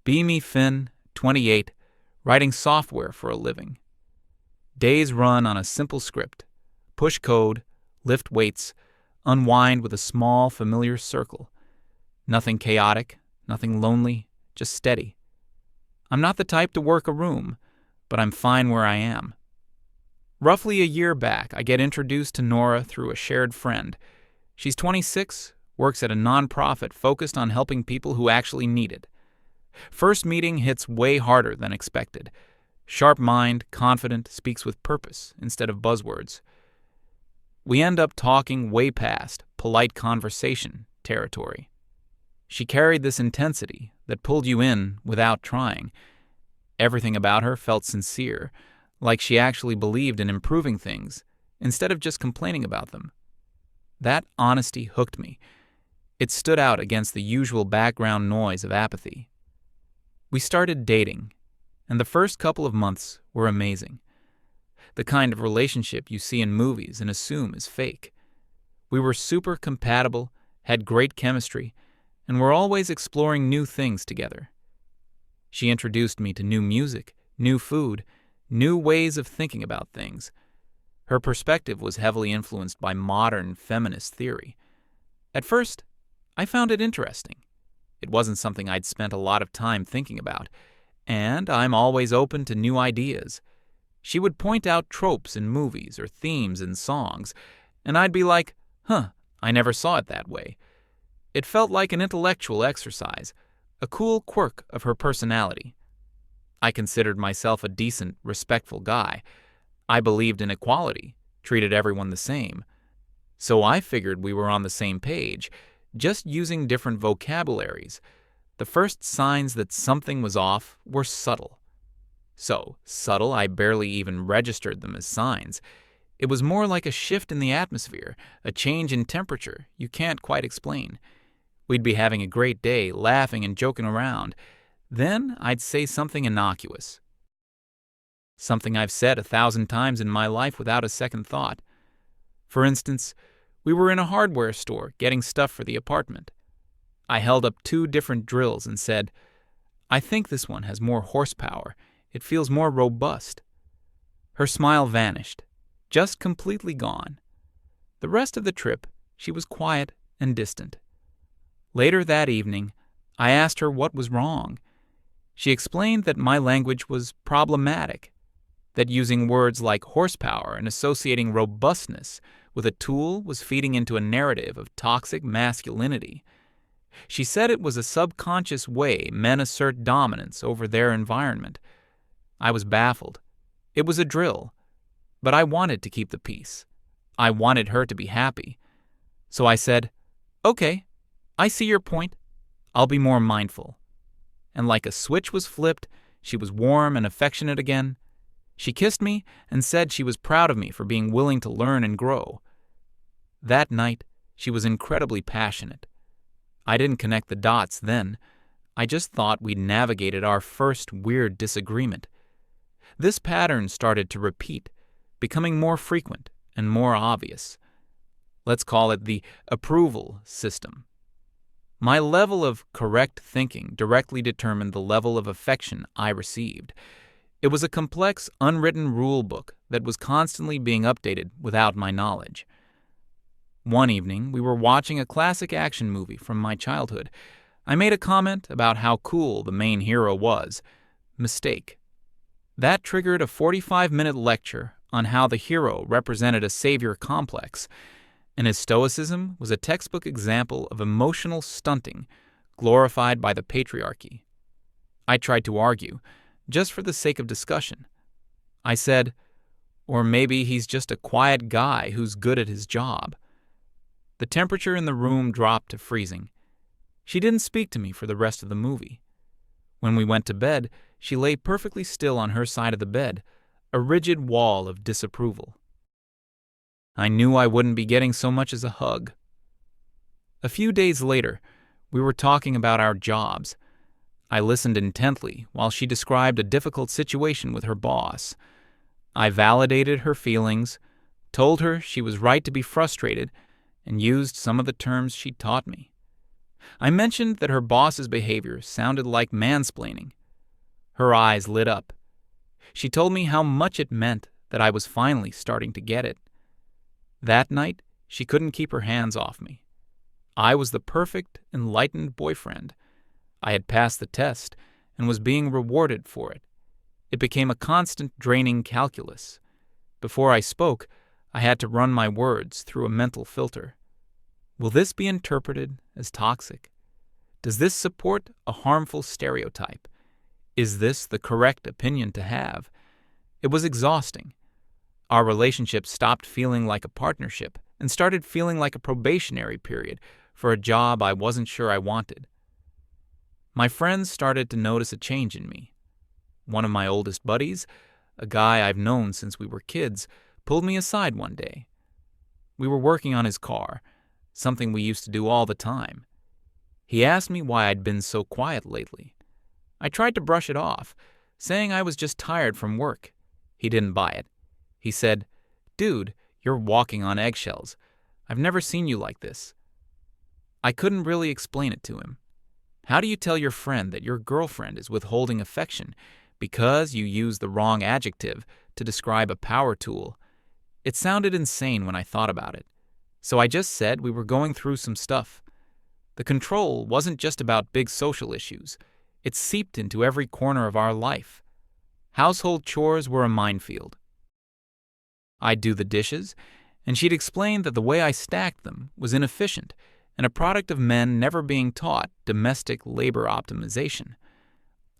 Be Finn, 28, writing software for a living. Days run on a simple script. Push code, lift weights, unwind with a small, familiar circle. Nothing chaotic, nothing lonely, just steady. I'm not the type to work a room, but I'm fine where I am. Roughly a year back, I get introduced to Nora through a shared friend. She's 26, works at a nonprofit focused on helping people who actually need it. First meeting hits way harder than expected. Sharp mind, confident, speaks with purpose instead of buzzwords. We end up talking way past polite conversation territory. She carried this intensity that pulled you in without trying. Everything about her felt sincere, like she actually believed in improving things instead of just complaining about them. That honesty hooked me. It stood out against the usual background noise of apathy. We started dating, and the first couple of months were amazing. The kind of relationship you see in movies and assume is fake. We were super compatible, had great chemistry, and were always exploring new things together. She introduced me to new music, new food, new ways of thinking about things. Her perspective was heavily influenced by modern feminist theory. At first, I found it interesting. It wasn't something I'd spent a lot of time thinking about, and I'm always open to new ideas. She would point out tropes in movies or themes in songs, and I'd be like, I never saw it that way. It felt like an intellectual exercise, a cool quirk of her personality. I considered myself a decent, respectful guy. I believed in equality, treated everyone the same. So I figured we were on the same page, just using different vocabularies. The first signs that something was off were subtle. So subtle I barely even registered them as signs. It was more like a shift in the atmosphere, a change in temperature you can't quite explain. We'd be having a great day, laughing and joking around. Then I'd say something innocuous. Something I've said 1,000 times in my life without a second thought. For instance, we were in a hardware store getting stuff for the apartment. I held up 2 different drills and said, "I think this one has more horsepower. It feels more robust." Her smile vanished, just completely gone. The rest of the trip, she was quiet and distant. Later that evening, I asked her what was wrong. She explained that my language was problematic, that using words like horsepower and associating robustness with a tool was feeding into a narrative of toxic masculinity. She said it was a subconscious way men assert dominance over their environment. I was baffled. It was a drill, but I wanted to keep the peace. I wanted her to be happy. So I said, "Okay, I see your point. I'll be more mindful." And like a switch was flipped, she was warm and affectionate again. She kissed me and said she was proud of me for being willing to learn and grow. That night, she was incredibly passionate. I didn't connect the dots then. I just thought we'd navigated our first weird disagreement. This pattern started to repeat, becoming more frequent and more obvious. Let's call it the approval system. My level of correct thinking directly determined the level of affection I received. It was a complex, unwritten rule book that was constantly being updated without my knowledge. One evening, we were watching a classic action movie from my childhood. I made a comment about how cool the main hero was. Mistake. That triggered a 45-minute lecture on how the hero represented a savior complex, and his stoicism was a textbook example of emotional stunting, glorified by the patriarchy. I tried to argue, just for the sake of discussion. I said, or maybe he's just a quiet guy who's good at his job. The temperature in the room dropped to freezing. She didn't speak to me for the rest of the movie. When we went to bed, she lay perfectly still on her side of the bed, a rigid wall of disapproval. I knew I wouldn't be getting so much as a hug. A few days later, we were talking about our jobs. I listened intently while she described a difficult situation with her boss. I validated her feelings, told her she was right to be frustrated, and used some of the terms she taught me. I mentioned that her boss's behavior sounded like mansplaining. Her eyes lit up. She told me how much it meant that I was finally starting to get it. That night, she couldn't keep her hands off me. I was the perfect, enlightened boyfriend. I had passed the test and was being rewarded for it. It became a constant draining calculus. Before I spoke, I had to run my words through a mental filter. Will this be interpreted as toxic? Does this support a harmful stereotype? Is this the correct opinion to have? It was exhausting. Our relationship stopped feeling like a partnership and started feeling like a probationary period for a job I wasn't sure I wanted. My friends started to notice a change in me. One of my oldest buddies, a guy I've known since we were kids, pulled me aside one day. We were working on his car, something we used to do all the time. He asked me why I'd been so quiet lately. I tried to brush it off, saying I was just tired from work. He didn't buy it. He said, "Dude, you're walking on eggshells. I've never seen you like this." I couldn't really explain it to him. How do you tell your friend that your girlfriend is withholding affection because you use the wrong adjective to describe a power tool? It sounded insane when I thought about it. So I just said we were going through some stuff. The control wasn't just about big social issues. It seeped into every corner of our life. Household chores were a minefield. I'd do the dishes, and she'd explain that the way I stacked them was inefficient and a product of men never being taught domestic labor optimization.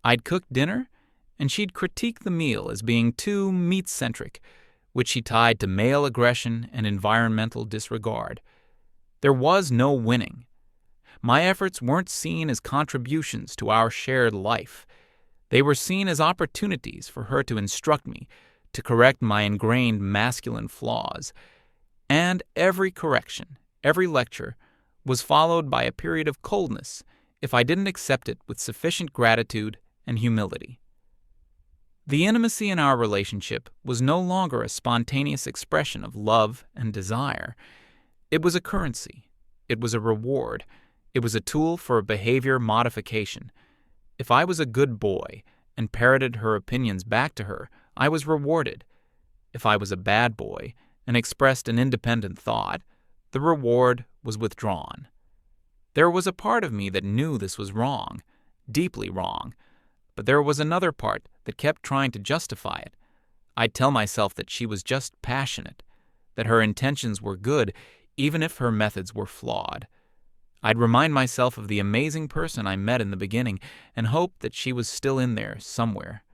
I'd cook dinner, and she'd critique the meal as being too meat-centric, which she tied to male aggression and environmental disregard. There was no winning. My efforts weren't seen as contributions to our shared life. They were seen as opportunities for her to instruct me, to correct my ingrained masculine flaws. And every correction, every lecture, was followed by a period of coldness if I didn't accept it with sufficient gratitude and humility. The intimacy in our relationship was no longer a spontaneous expression of love and desire. It was a currency. It was a reward. It was a tool for a behavior modification. If I was a good boy and parroted her opinions back to her, I was rewarded. If I was a bad boy and expressed an independent thought, the reward was withdrawn. There was a part of me that knew this was wrong, deeply wrong, but there was another part that kept trying to justify it. I'd tell myself that she was just passionate, that her intentions were good even if her methods were flawed. I'd remind myself of the amazing person I met in the beginning and hope that she was still in there somewhere.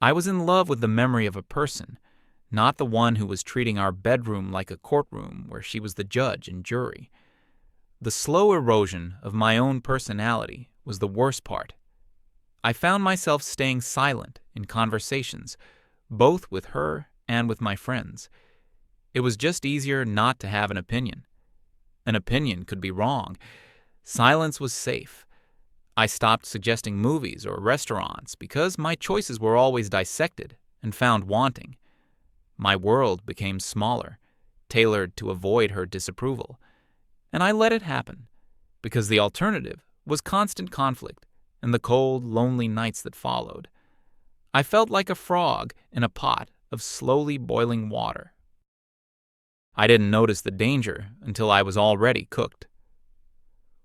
I was in love with the memory of a person, not the one who was treating our bedroom like a courtroom where she was the judge and jury. The slow erosion of my own personality was the worst part. I found myself staying silent in conversations, both with her and with my friends. It was just easier not to have an opinion. An opinion could be wrong. Silence was safe. I stopped suggesting movies or restaurants because my choices were always dissected and found wanting. My world became smaller, tailored to avoid her disapproval. And I let it happen, because the alternative was constant conflict and the cold, lonely nights that followed. I felt like a frog in a pot of slowly boiling water. I didn't notice the danger until I was already cooked.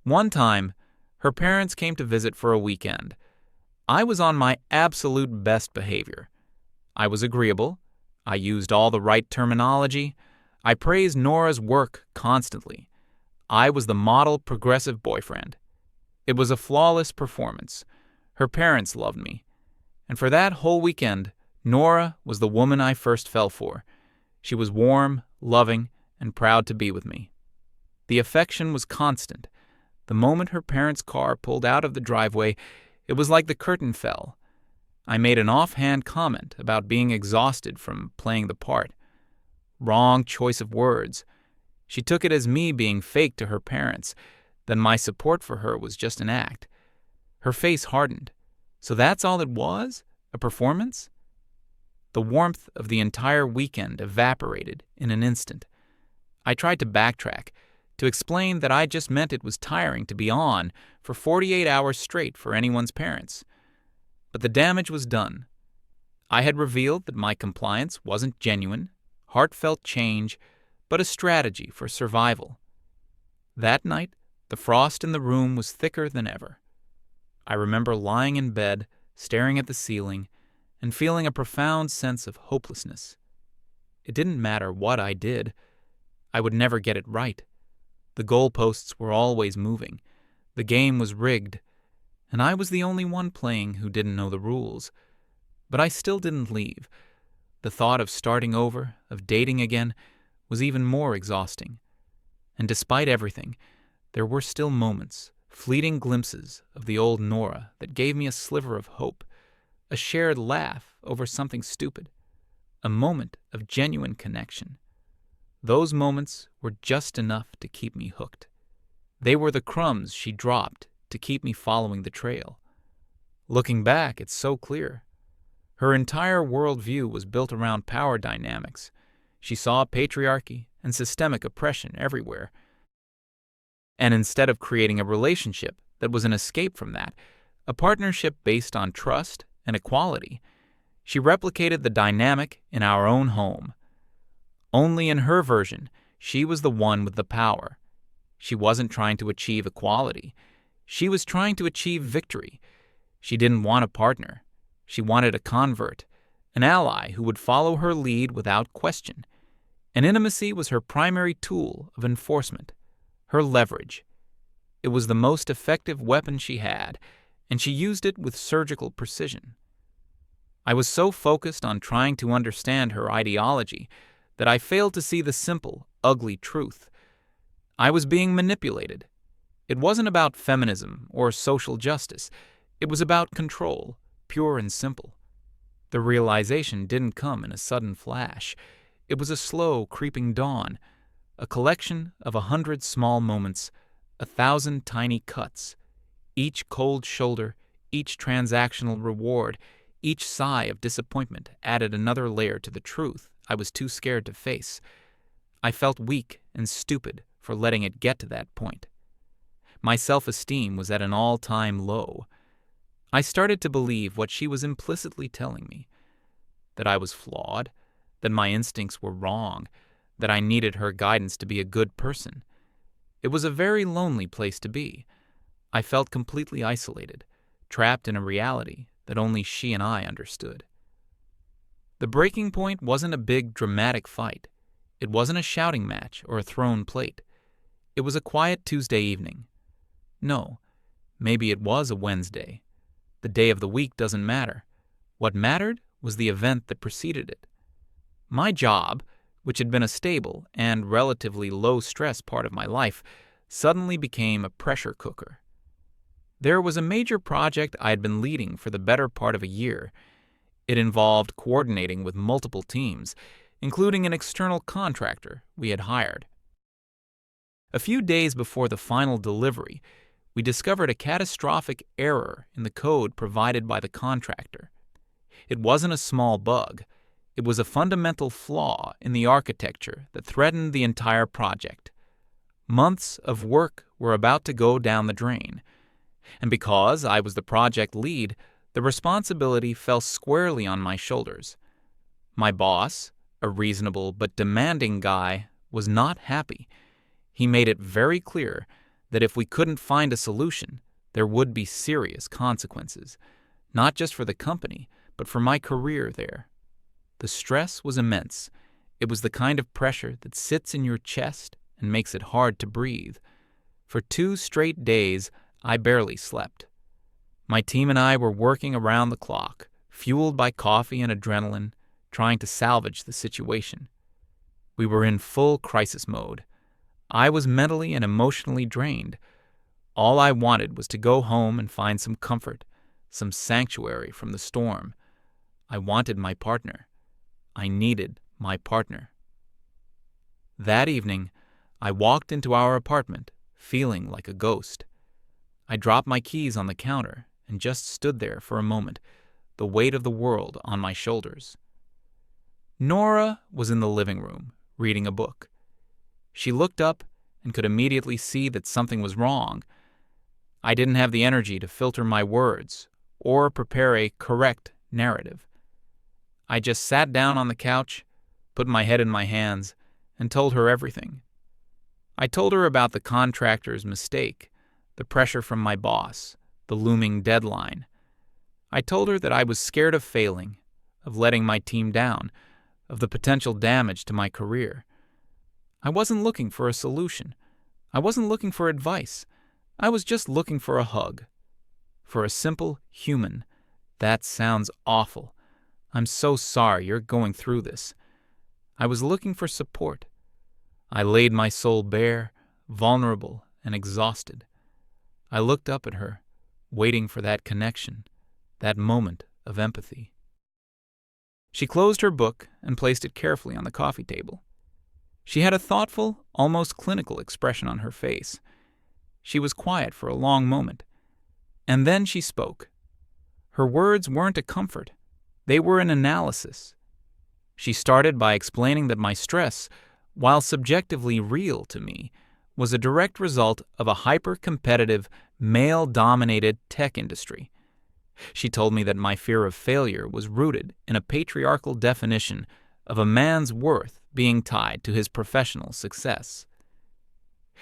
One time, her parents came to visit for a weekend. I was on my absolute best behavior. I was agreeable. I used all the right terminology. I praised Nora's work constantly. I was the model progressive boyfriend. It was a flawless performance. Her parents loved me. And for that whole weekend, Nora was the woman I first fell for. She was warm, loving, and proud to be with me. The affection was constant. The moment her parents' car pulled out of the driveway, it was like the curtain fell. I made an offhand comment about being exhausted from playing the part. Wrong choice of words. She took it as me being fake to her parents, then my support for her was just an act. Her face hardened. So that's all it was? A performance? The warmth of the entire weekend evaporated in an instant. I tried to backtrack, to explain that I just meant it was tiring to be on for 48 hours straight for anyone's parents. But the damage was done. I had revealed that my compliance wasn't genuine, heartfelt change, but a strategy for survival. That night, the frost in the room was thicker than ever. I remember lying in bed, staring at the ceiling, and feeling a profound sense of hopelessness. It didn't matter what I did. I would never get it right. The goalposts were always moving. The game was rigged, and I was the only one playing who didn't know the rules. But I still didn't leave. The thought of starting over, of dating again, was even more exhausting. And despite everything, there were still moments, fleeting glimpses of the old Nora that gave me a sliver of hope, a shared laugh over something stupid, a moment of genuine connection. Those moments were just enough to keep me hooked. They were the crumbs she dropped to keep me following the trail. Looking back, it's so clear. Her entire worldview was built around power dynamics. She saw patriarchy and systemic oppression everywhere. And instead of creating a relationship that was an escape from that, a partnership based on trust and equality, she replicated the dynamic in our own home. Only in her version, she was the one with the power. She wasn't trying to achieve equality. She was trying to achieve victory. She didn't want a partner. She wanted a convert, an ally who would follow her lead without question. And intimacy was her primary tool of enforcement, her leverage. It was the most effective weapon she had, and she used it with surgical precision. I was so focused on trying to understand her ideology that I failed to see the simple, ugly truth. I was being manipulated. It wasn't about feminism or social justice. It was about control, pure and simple. The realization didn't come in a sudden flash. It was a slow, creeping dawn, a collection of 100 small moments, 1,000 tiny cuts. Each cold shoulder, each transactional reward, each sigh of disappointment added another layer to the truth I was too scared to face. I felt weak and stupid for letting it get to that point. My self-esteem was at an all-time low. I started to believe what she was implicitly telling me, that I was flawed, that my instincts were wrong, that I needed her guidance to be a good person. It was a very lonely place to be. I felt completely isolated, trapped in a reality that only she and I understood. The breaking point wasn't a big, dramatic fight. It wasn't a shouting match or a thrown plate. It was a quiet Tuesday evening. No, maybe it was a Wednesday. The day of the week doesn't matter. What mattered was the event that preceded it. My job, which had been a stable and relatively low-stress part of my life, suddenly became a pressure cooker. There was a major project I had been leading for the better part of a year. It involved coordinating with multiple teams, including an external contractor we had hired. A few days before the final delivery, we discovered a catastrophic error in the code provided by the contractor. It wasn't a small bug. It was a fundamental flaw in the architecture that threatened the entire project. Months of work were about to go down the drain. And because I was the project lead, the responsibility fell squarely on my shoulders. My boss, a reasonable but demanding guy, was not happy. He made it very clear that if we couldn't find a solution, there would be serious consequences, not just for the company, but for my career there. The stress was immense. It was the kind of pressure that sits in your chest and makes it hard to breathe. For 2 straight days, I barely slept. My team and I were working around the clock, fueled by coffee and adrenaline, trying to salvage the situation. We were in full crisis mode. I was mentally and emotionally drained. All I wanted was to go home and find some comfort, some sanctuary from the storm. I wanted my partner. I needed my partner. That evening, I walked into our apartment, feeling like a ghost. I dropped my keys on the counter and just stood there for a moment, the weight of the world on my shoulders. Nora was in the living room, reading a book. She looked up and could immediately see that something was wrong. I didn't have the energy to filter my words or prepare a correct narrative. I just sat down on the couch, put my head in my hands, and told her everything. I told her about the contractor's mistake, the pressure from my boss, the looming deadline. I told her that I was scared of failing, of letting my team down, of the potential damage to my career. I wasn't looking for a solution. I wasn't looking for advice. I was just looking for a hug. For a simple human. That sounds awful. I'm so sorry you're going through this. I was looking for support. I laid my soul bare, vulnerable and exhausted. I looked up at her, waiting for that connection, that moment of empathy. She closed her book and placed it carefully on the coffee table. She had a thoughtful, almost clinical expression on her face. She was quiet for a long moment, and then she spoke. Her words weren't a comfort. They were an analysis. She started by explaining that my stress, while subjectively real to me, was a direct result of a hyper-competitive, male-dominated tech industry. She told me that my fear of failure was rooted in a patriarchal definition of a man's worth being tied to his professional success.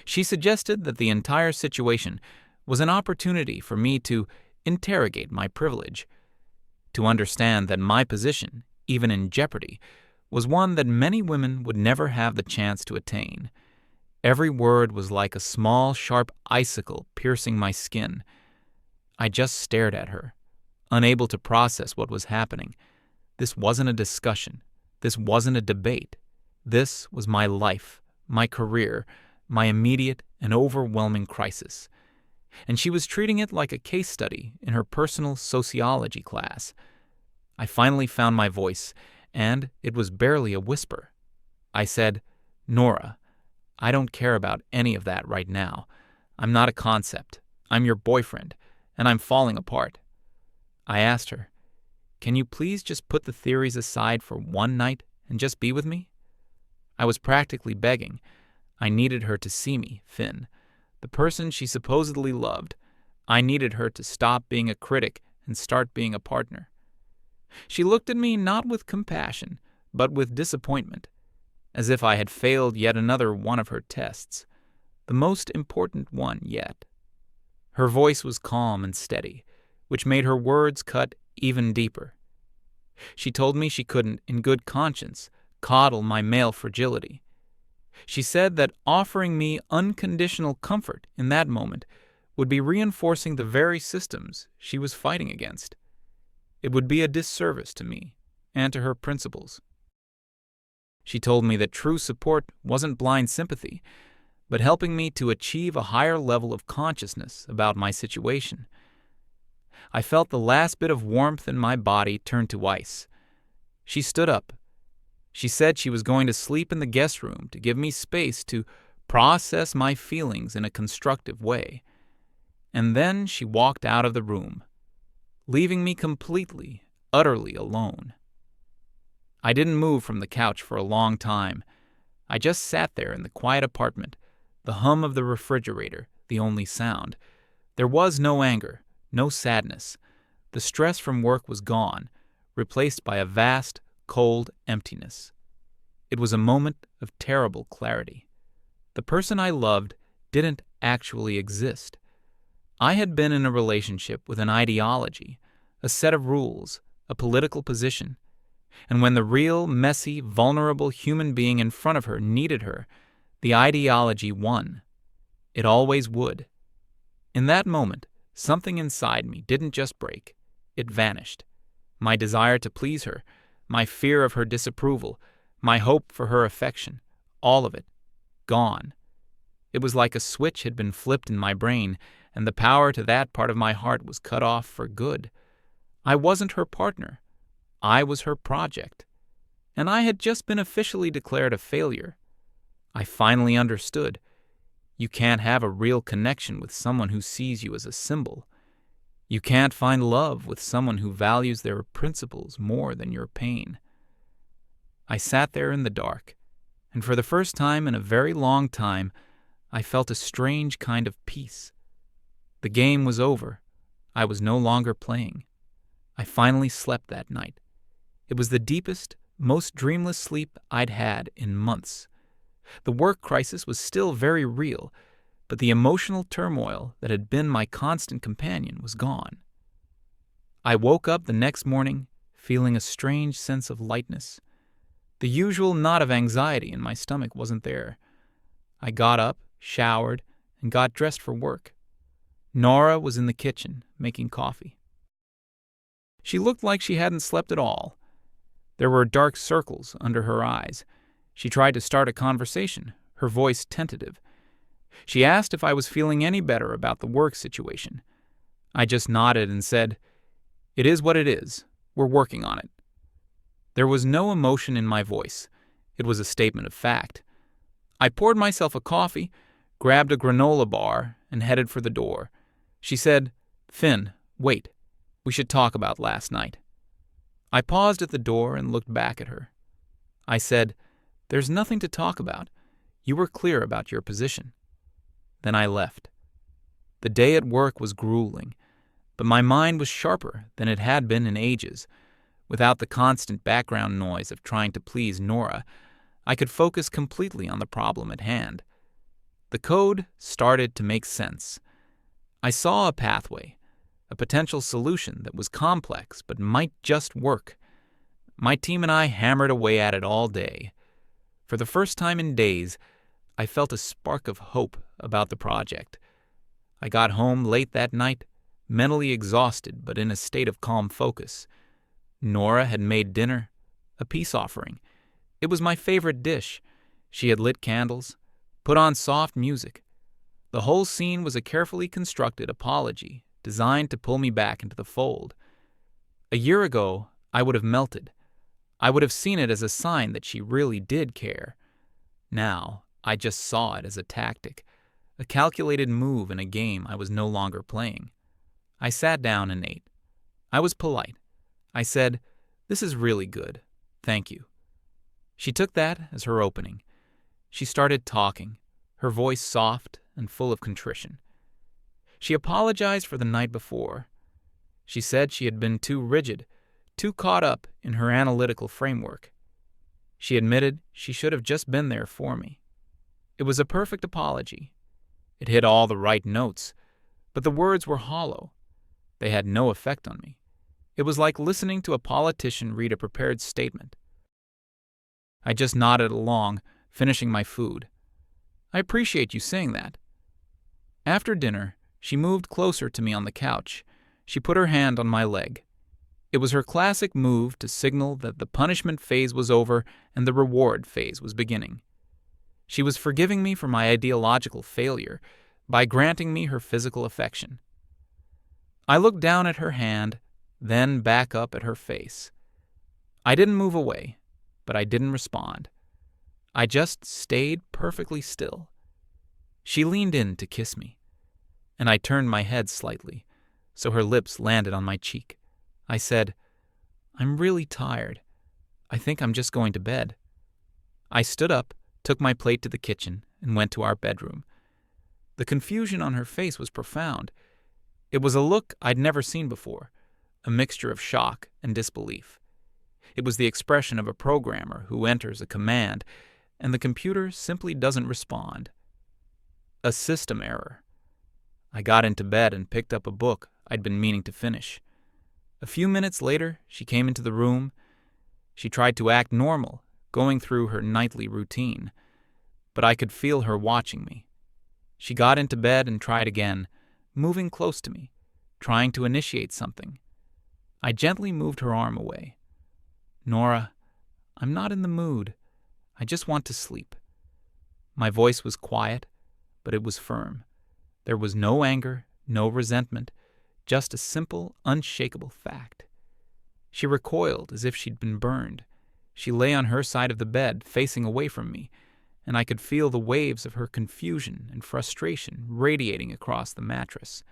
She suggested that the entire situation was an opportunity for me to interrogate my privilege, to understand that my position, even in jeopardy, was one that many women would never have the chance to attain. Every word was like a small, sharp icicle piercing my skin. I just stared at her, unable to process what was happening. This wasn't a discussion. This wasn't a debate. This was my life, my career, my immediate and overwhelming crisis. And she was treating it like a case study in her personal sociology class. I finally found my voice, and it was barely a whisper. I said, "Nora, I don't care about any of that right now. I'm not a concept. I'm your boyfriend, and I'm falling apart." I asked her, "Can you please just put the theories aside for one night and just be with me?" I was practically begging. I needed her to see me, Finn, the person she supposedly loved. I needed her to stop being a critic and start being a partner. She looked at me not with compassion, but with disappointment, as if I had failed yet another one of her tests, the most important one yet. Her voice was calm and steady, which made her words cut even deeper. She told me she couldn't, in good conscience, coddle my male fragility. She said that offering me unconditional comfort in that moment would be reinforcing the very systems she was fighting against. It would be a disservice to me and to her principles. She told me that true support wasn't blind sympathy, but helping me to achieve a higher level of consciousness about my situation. I felt the last bit of warmth in my body turn to ice. She stood up. She said she was going to sleep in the guest room to give me space to process my feelings in a constructive way. And then she walked out of the room, leaving me completely, utterly alone. I didn't move from the couch for a long time. I just sat there in the quiet apartment, the hum of the refrigerator the only sound. There was no anger, no sadness. The stress from work was gone, replaced by a vast, cold emptiness. It was a moment of terrible clarity. The person I loved didn't actually exist. I had been in a relationship with an ideology, a set of rules, a political position. And when the real, messy, vulnerable human being in front of her needed her, the ideology won. It always would. In that moment, something inside me didn't just break. It vanished. My desire to please her, my fear of her disapproval, my hope for her affection, all of it, gone. It was like a switch had been flipped in my brain, and the power to that part of my heart was cut off for good. I wasn't her partner. I was her project. And I had just been officially declared a failure. I finally understood. You can't have a real connection with someone who sees you as a symbol. You can't find love with someone who values their principles more than your pain. I sat there in the dark, and for the first time in a very long time, I felt a strange kind of peace. The game was over. I was no longer playing. I finally slept that night. It was the deepest, most dreamless sleep I'd had in months. The work crisis was still very real, but the emotional turmoil that had been my constant companion was gone. I woke up the next morning feeling a strange sense of lightness. The usual knot of anxiety in my stomach wasn't there. I got up, showered, and got dressed for work. Nora was in the kitchen, making coffee. She looked like she hadn't slept at all. There were dark circles under her eyes. She tried to start a conversation, her voice tentative. She asked if I was feeling any better about the work situation. I just nodded and said, "It is what it is. We're working on it." There was no emotion in my voice. It was a statement of fact. I poured myself a coffee, grabbed a granola bar, and headed for the door. She said, "Finn, wait. We should talk about last night." I paused at the door and looked back at her. I said, "There's nothing to talk about. You were clear about your position." Then I left. The day at work was grueling, but my mind was sharper than it had been in ages. Without the constant background noise of trying to please Nora, I could focus completely on the problem at hand. The code started to make sense. I saw a pathway, a potential solution that was complex but might just work. My team and I hammered away at it all day. For the first time in days, I felt a spark of hope about the project. I got home late that night, mentally exhausted but in a state of calm focus. Nora had made dinner, a peace offering. It was my favorite dish. She had lit candles, put on soft music. The whole scene was a carefully constructed apology designed to pull me back into the fold. A year ago, I would have melted. I would have seen it as a sign that she really did care. Now, I just saw it as a tactic, a calculated move in a game I was no longer playing. I sat down and ate. I was polite. I said, "This is really good. Thank you." She took that as her opening. She started talking, her voice soft and full of contrition. She apologized for the night before. She said she had been too rigid, too caught up in her analytical framework. She admitted she should have just been there for me. It was a perfect apology. It hit all the right notes, but the words were hollow. They had no effect on me. It was like listening to a politician read a prepared statement. I just nodded along, finishing my food. "I appreciate you saying that." After dinner, she moved closer to me on the couch. She put her hand on my leg. It was her classic move to signal that the punishment phase was over and the reward phase was beginning. She was forgiving me for my ideological failure by granting me her physical affection. I looked down at her hand, then back up at her face. I didn't move away, but I didn't respond. I just stayed perfectly still. She leaned in to kiss me, and I turned my head slightly, so her lips landed on my cheek. I said, "I'm really tired. I think I'm just going to bed." I stood up, took my plate to the kitchen, and went to our bedroom. The confusion on her face was profound. It was a look I'd never seen before, a mixture of shock and disbelief. It was the expression of a programmer who enters a command, and the computer simply doesn't respond. A system error. I got into bed and picked up a book I'd been meaning to finish. A few minutes later, she came into the room. She tried to act normal, going through her nightly routine, but I could feel her watching me. She got into bed and tried again, moving close to me, trying to initiate something. I gently moved her arm away. "Nora, I'm not in the mood. I just want to sleep." My voice was quiet, but it was firm. There was no anger, no resentment, just a simple, unshakable fact. She recoiled as if she'd been burned. She lay on her side of the bed, facing away from me, and I could feel the waves of her confusion and frustration radiating across the mattress.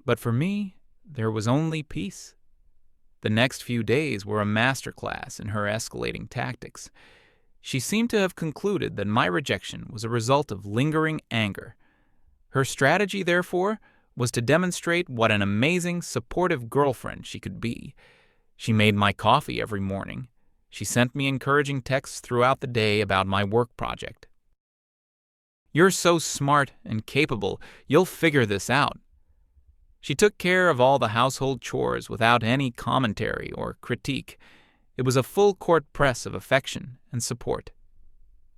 But for me, there was only peace. The next few days were a masterclass in her escalating tactics. She seemed to have concluded that my rejection was a result of lingering anger. Her strategy, therefore, was to demonstrate what an amazing, supportive girlfriend she could be. She made my coffee every morning. She sent me encouraging texts throughout the day about my work project. "You're so smart and capable, you'll figure this out." She took care of all the household chores without any commentary or critique. It was a full-court press of affection and support.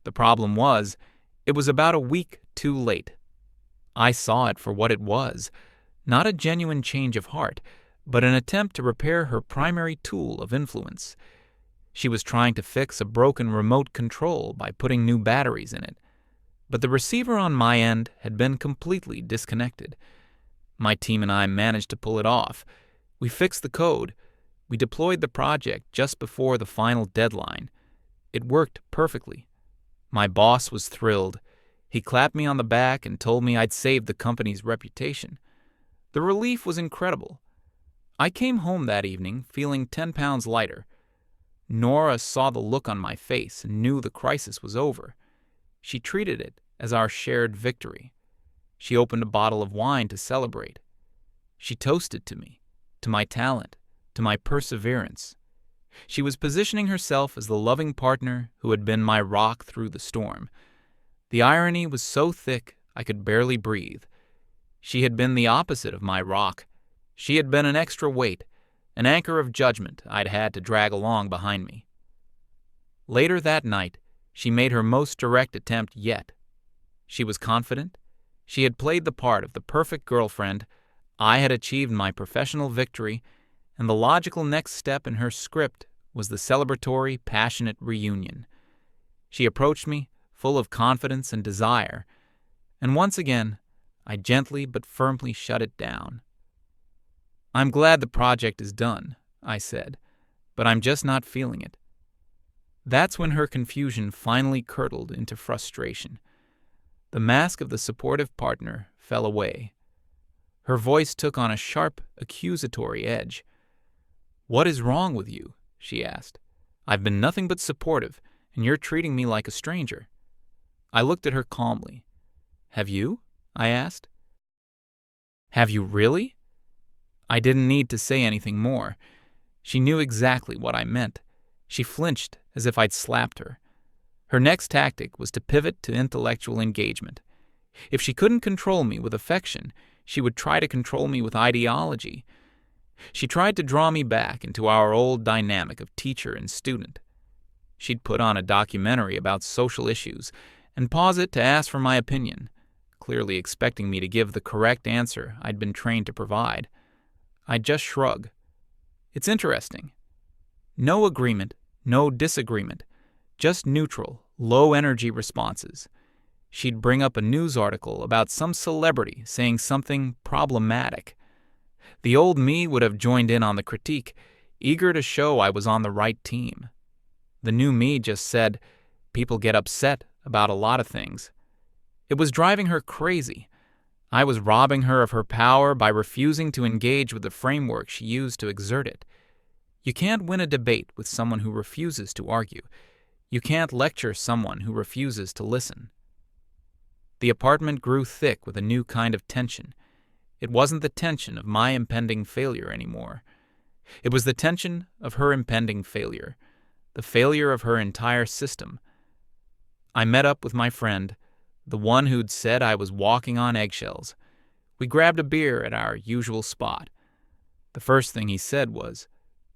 The problem was, it was about a week too late. I saw it for what it was, not a genuine change of heart, but an attempt to repair her primary tool of influence. She was trying to fix a broken remote control by putting new batteries in it, but the receiver on my end had been completely disconnected. My team and I managed to pull it off. We fixed the code. We deployed the project just before the final deadline. It worked perfectly. My boss was thrilled. He clapped me on the back and told me I'd saved the company's reputation. The relief was incredible. I came home that evening feeling 10 pounds lighter. Nora saw the look on my face and knew the crisis was over. She treated it as our shared victory. She opened a bottle of wine to celebrate. She toasted to me, to my talent, to my perseverance. She was positioning herself as the loving partner who had been my rock through the storm. The irony was so thick I could barely breathe. She had been the opposite of my rock. She had been an extra weight, an anchor of judgment I'd had to drag along behind me. Later that night, she made her most direct attempt yet. She was confident. She had played the part of the perfect girlfriend. I had achieved my professional victory, and the logical next step in her script was the celebratory, passionate reunion. She approached me, full of confidence and desire, and once again, I gently but firmly shut it down. "I'm glad the project is done," I said, "but I'm just not feeling it." That's when her confusion finally curdled into frustration. The mask of the supportive partner fell away. Her voice took on a sharp, accusatory edge. "What is wrong with you?" she asked. "I've been nothing but supportive, and you're treating me like a stranger." I looked at her calmly. "Have you?" I asked. "Have you really?" I didn't need to say anything more. She knew exactly what I meant. She flinched as if I'd slapped her. Her next tactic was to pivot to intellectual engagement. If she couldn't control me with affection, she would try to control me with ideology. She tried to draw me back into our old dynamic of teacher and student. She'd put on a documentary about social issues and pause it to ask for my opinion, clearly expecting me to give the correct answer I'd been trained to provide. I'd just shrug. It's interesting. No agreement, no disagreement, just neutral, low-energy responses. She'd bring up a news article about some celebrity saying something problematic. The old me would have joined in on the critique, eager to show I was on the right team. The new me just said, "People get upset about a lot of things." It was driving her crazy. I was robbing her of her power by refusing to engage with the framework she used to exert it. You can't win a debate with someone who refuses to argue. You can't lecture someone who refuses to listen. The apartment grew thick with a new kind of tension. It wasn't the tension of my impending failure anymore. It was the tension of her impending failure, the failure of her entire system. I met up with my friend, the one who'd said I was walking on eggshells. We grabbed a beer at our usual spot. The first thing he said was,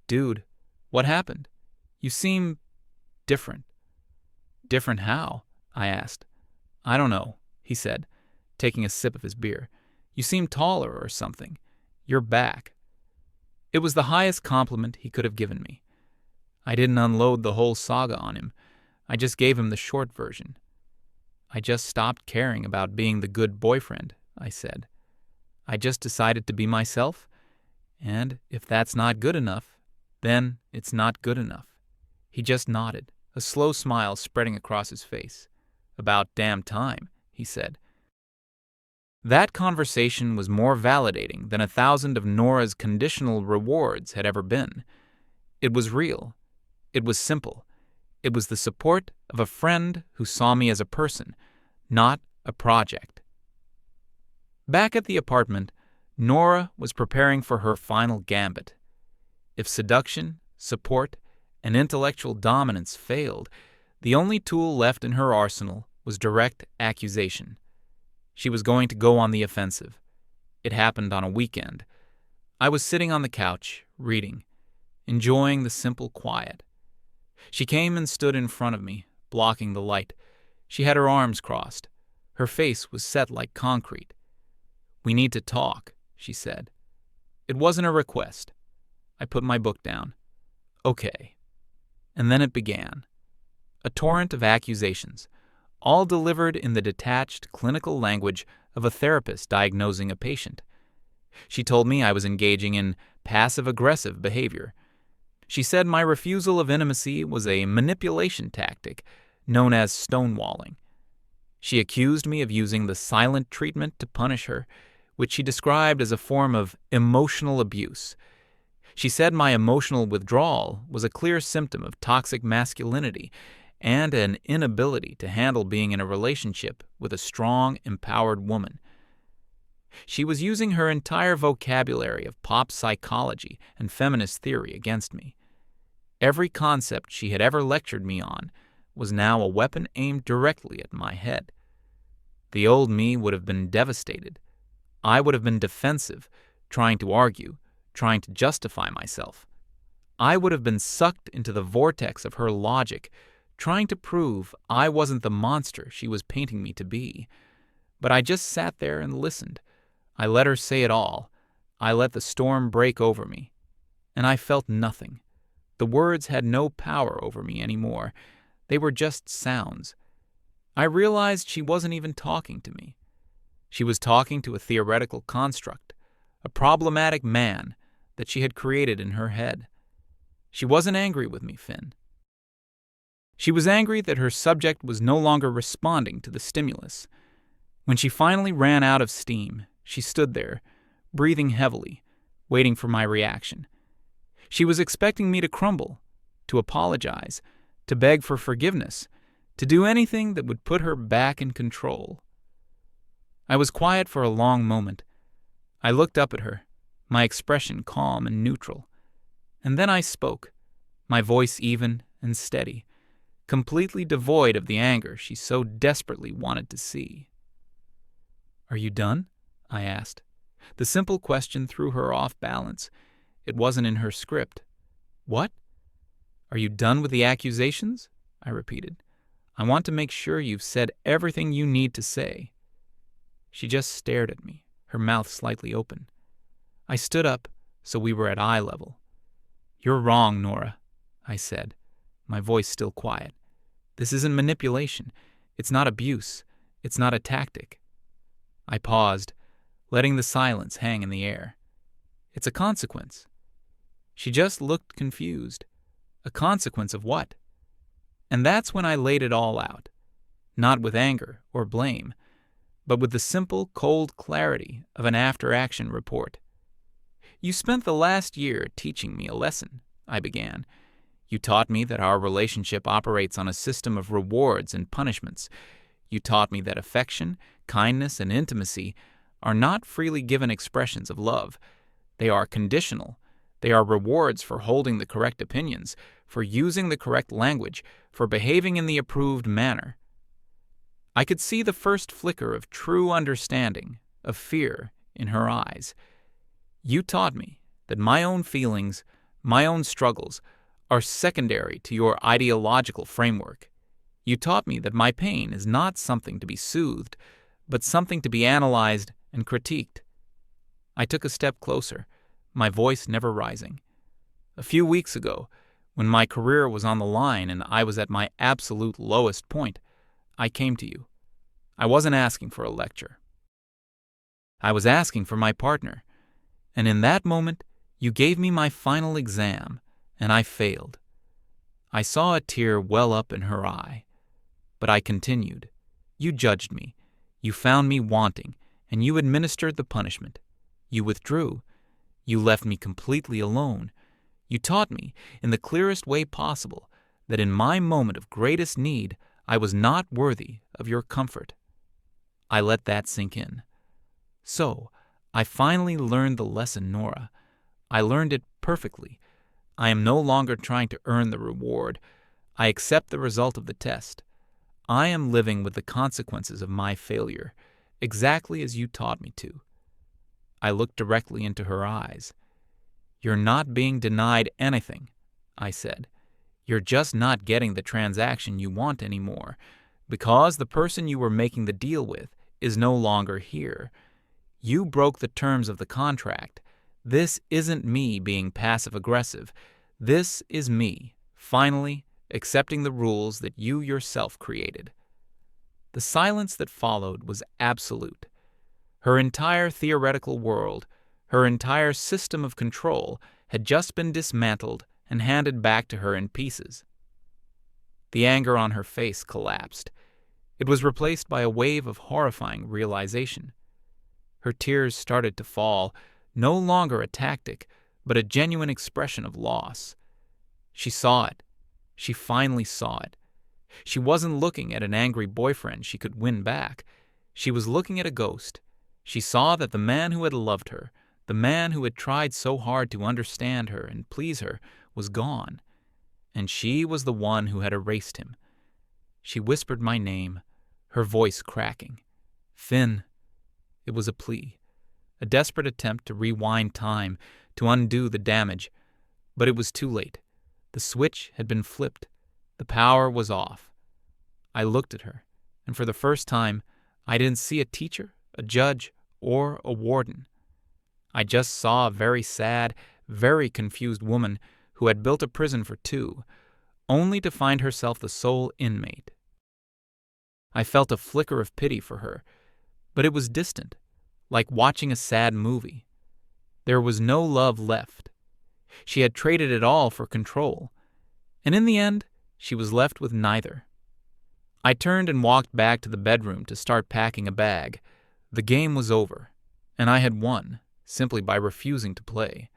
"Dude, what happened? You seem different." "Different how?" I asked. "I don't know," he said, taking a sip of his beer. "You seem taller or something. You're back." It was the highest compliment he could have given me. I didn't unload the whole saga on him. I just gave him the short version. "I just stopped caring about being the good boyfriend," I said. "I just decided to be myself, and if that's not good enough, then it's not good enough." He just nodded, a slow smile spreading across his face. "About damn time," he said. That conversation was more validating than 1,000 of Nora's conditional rewards had ever been. It was real. It was simple. It was the support of a friend who saw me as a person, not a project. Back at the apartment, Nora was preparing for her final gambit. If seduction, support, and intellectual dominance failed, the only tool left in her arsenal was direct accusation. She was going to go on the offensive. It happened on a weekend. I was sitting on the couch, reading, enjoying the simple quiet. She came and stood in front of me, blocking the light. She had her arms crossed. Her face was set like concrete. "We need to talk," she said. It wasn't a request. I put my book down. "Okay." And then it began. A torrent of accusations, all delivered in the detached clinical language of a therapist diagnosing a patient. She told me I was engaging in passive-aggressive behavior. She said my refusal of intimacy was a manipulation tactic known as stonewalling. She accused me of using the silent treatment to punish her, which she described as a form of emotional abuse. She said my emotional withdrawal was a clear symptom of toxic masculinity and an inability to handle being in a relationship with a strong, empowered woman. She was using her entire vocabulary of pop psychology and feminist theory against me. Every concept she had ever lectured me on was now a weapon aimed directly at my head. The old me would have been devastated. I would have been defensive, trying to argue, trying to justify myself. I would have been sucked into the vortex of her logic, trying to prove I wasn't the monster she was painting me to be. But I just sat there and listened. I let her say it all. I let the storm break over me. And I felt nothing. The words had no power over me anymore. They were just sounds. I realized she wasn't even talking to me. She was talking to a theoretical construct, a problematic man that she had created in her head. She wasn't angry with me, Finn. She was angry that her subject was no longer responding to the stimulus. When she finally ran out of steam, she stood there, breathing heavily, waiting for my reaction. She was expecting me to crumble, to apologize, to beg for forgiveness, to do anything that would put her back in control. I was quiet for a long moment. I looked up at her, my expression calm and neutral. And then I spoke, my voice even and steady, completely devoid of the anger she so desperately wanted to see. "Are you done?" I asked. The simple question threw her off balance. It wasn't in her script. "What? Are you done with the accusations?" I repeated. "I want to make sure you've said everything you need to say." She just stared at me, her mouth slightly open. I stood up, so we were at eye level. "You're wrong, Nora," I said, my voice still quiet. "This isn't manipulation. It's not abuse. It's not a tactic." I paused, letting the silence hang in the air. "It's a consequence." She just looked confused. A consequence of what? And that's when I laid it all out, not with anger or blame, but with the simple, cold clarity of an after-action report. "You spent the last year teaching me a lesson," I began. "You taught me that our relationship operates on a system of rewards and punishments. You taught me that affection, kindness, and intimacy are not freely given expressions of love. They are conditional. They are rewards for holding the correct opinions, for using the correct language, for behaving in the approved manner." I could see the first flicker of true understanding, of fear, in her eyes. "You taught me that my own feelings, my own struggles, are secondary to your ideological framework. You taught me that my pain is not something to be soothed, but something to be analyzed and critiqued." I took a step closer, my voice never rising. "A few weeks ago, when my career was on the line and I was at my absolute lowest point, I came to you. I wasn't asking for a lecture. I was asking for my partner. And in that moment, you gave me my final exam, and I failed." I saw a tear well up in her eye. But I continued. "You judged me. You found me wanting, and you administered the punishment. You withdrew. You left me completely alone. You taught me, in the clearest way possible, that in my moment of greatest need, I was not worthy of your comfort. I let that sink in. So, I finally learned the lesson, Nora. I learned it perfectly. I am no longer trying to earn the reward. I accept the result of the test. I am living with the consequences of my failure, exactly as you taught me to. I looked directly into her eyes. You're not being denied anything, I said. You're just not getting the transaction you want anymore, because the person you were making the deal with is no longer here. You broke the terms of the contract. This isn't me being passive-aggressive. This is me, finally, accepting the rules that you yourself created. The silence that followed was absolute. Her entire theoretical world, her entire system of control, had just been dismantled and handed back to her in pieces. The anger on her face collapsed. It was replaced by a wave of horrifying realization. Her tears started to fall, no longer a tactic, but a genuine expression of loss. She saw it. She finally saw it. She wasn't looking at an angry boyfriend she could win back. She was looking at a ghost. She saw that the man who had loved her, the man who had tried so hard to understand her and please her, was gone, and she was the one who had erased him. She whispered my name, her voice cracking. Finn. It was a plea, a desperate attempt to rewind time, to undo the damage. But it was too late. The switch had been flipped. The power was off. I looked at her, and for the first time, I didn't see a teacher, a judge, or a warden. I just saw a very sad, very confused woman who had built a prison for two, only to find herself the sole inmate. I felt a flicker of pity for her, but it was distant, like watching a sad movie. There was no love left. She had traded it all for control, and in the end, she was left with neither. I turned and walked back to the bedroom to start packing a bag. The game was over, and I had won, simply by refusing to play.